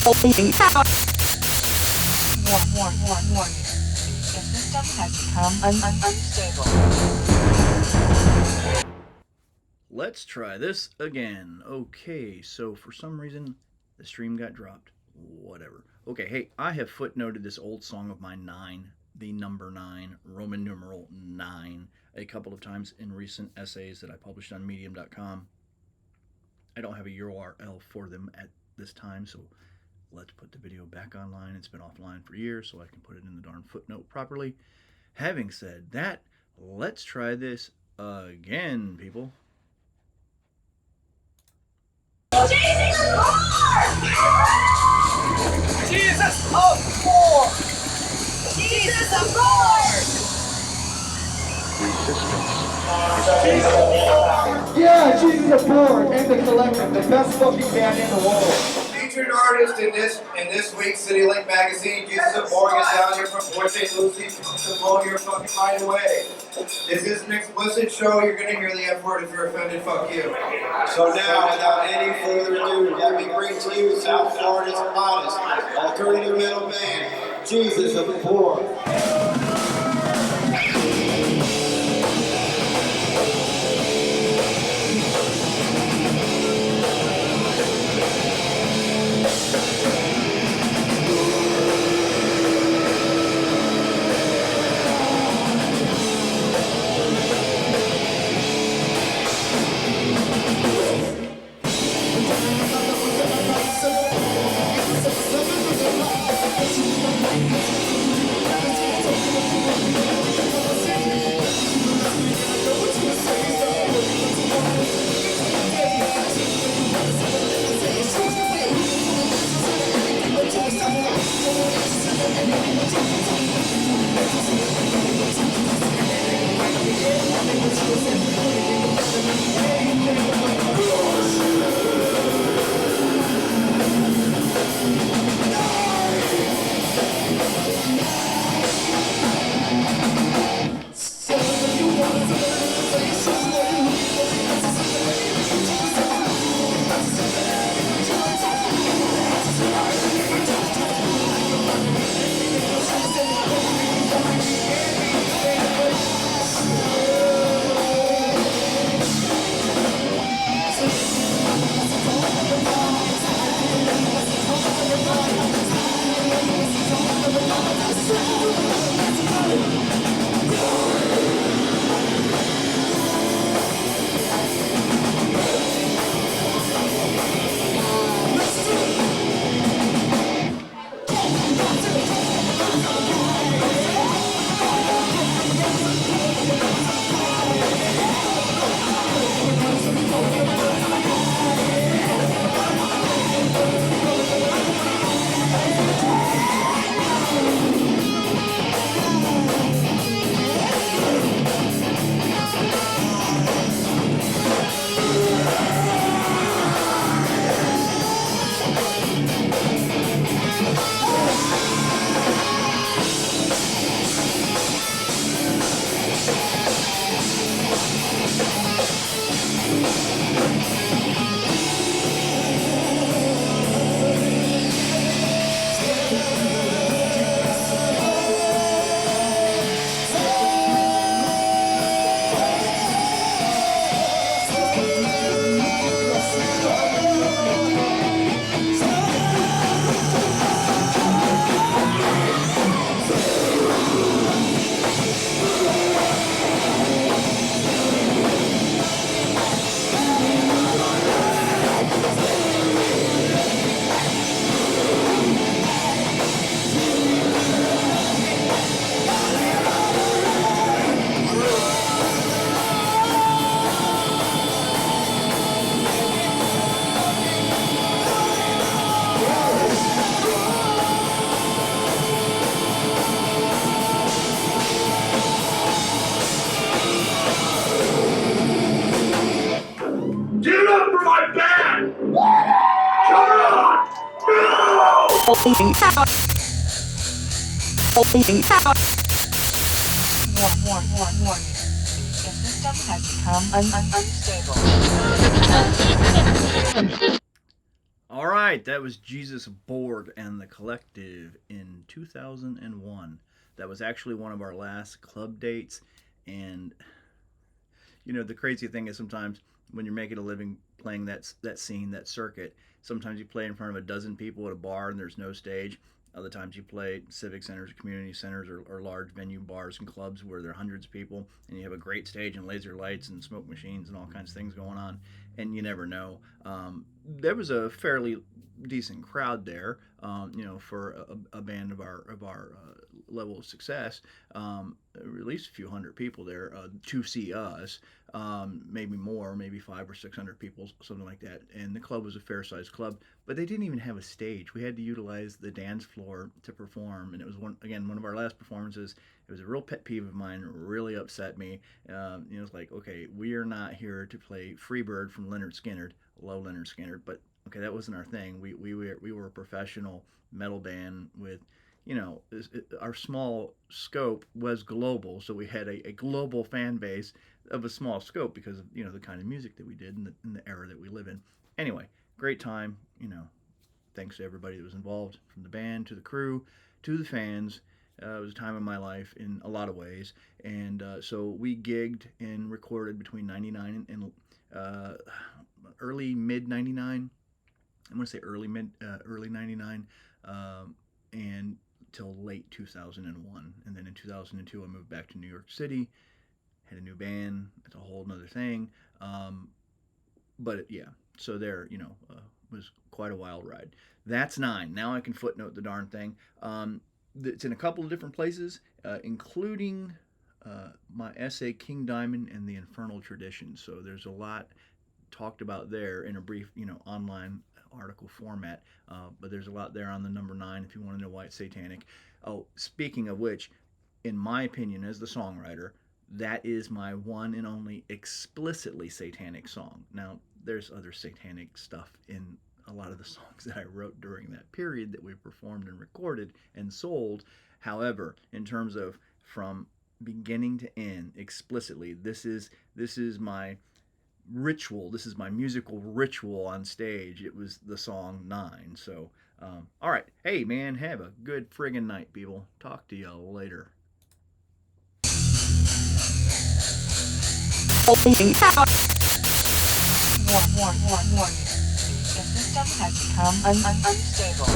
Warning. The system has become unstable. Let's try this again. Okay, so for some reason the stream got dropped. Whatever. Okay, hey, I have footnoted this old song of mine, 9, the number 9, Roman numeral 9, a couple of times in recent essays that I published on medium.com. I don't have a URL for them at this time, so let's put the video back online. It's been offline for years, so I can put it in the darn footnote properly. Having said that, let's try this again, people. Jesus of BORG! Jesus of BORG! Yeah, Jesus of BORG and the Collective, the best fucking band in the world. Featured artist in this week's City Link magazine, Jesus of BORG is down here from Port St. Lucie to blow your fucking mind away. This is an explicit show. You're gonna hear the F word. If you're offended, fuck you. So now, without any further ado, let me bring to you South Florida's hottest alternative metal band, Jesus of BORG. Warning. The system has become unstable. All right, that was Jesus Borg and the Collective in 2001. That was actually one of our last club dates. And, you know, the crazy thing is sometimes when you're making a living playing that scene, that circuit, sometimes you play in front of a dozen people at a bar and there's no stage. Other times you play civic centers, community centers, or large venue bars and clubs where there are hundreds of people, and you have a great stage and laser lights and smoke machines and all kinds of things going on, and you never know. There was a fairly decent crowd there, you know, for a band of our level of success. At least a few hundred people there to see us. Maybe more, maybe 500 or 600 people, something like that. And the club was a fair-sized club, but they didn't even have a stage. We had to utilize the dance floor to perform, and it was one of our last performances. It was a real pet peeve of mine. It really upset me. You know, it's like, okay, we are not here to play Freebird from Leonard Skinner. Love Leonard Skinner, but okay, that wasn't our thing. We were a professional metal band with, you know, our small scope was global, so we had a global fan base of a small scope because of, you know, the kind of music that we did in the era that we live in. Anyway, great time, you know. Thanks to everybody that was involved, from the band to the crew to the fans. It was a time of my life in a lot of ways, and so we gigged and recorded between '99 and early mid '99. I'm gonna say early '99, and till late 2001, and then in 2002 I moved back to New York City, had a new band. It's a whole nother thing, but yeah. So there, you know, was quite a wild ride. That's 9. Now I can footnote the darn thing. It's in a couple of different places, including my essay King Diamond and the Infernal Tradition. So there's a lot talked about there in a brief, you know, online article format, but there's a lot there on the number 9 if you want to know why it's satanic. Oh, speaking of which, in my opinion as the songwriter, that is my one and only explicitly satanic song. Now, there's other satanic stuff in a lot of the songs that I wrote during that period that we performed and recorded and sold. However, in terms of from beginning to end, explicitly, this is my ritual. This is my musical ritual on stage. It was the song 9. So, all right. Hey, man, have a good friggin' night, people. Talk to y'all later. Warning. The system has become unstable.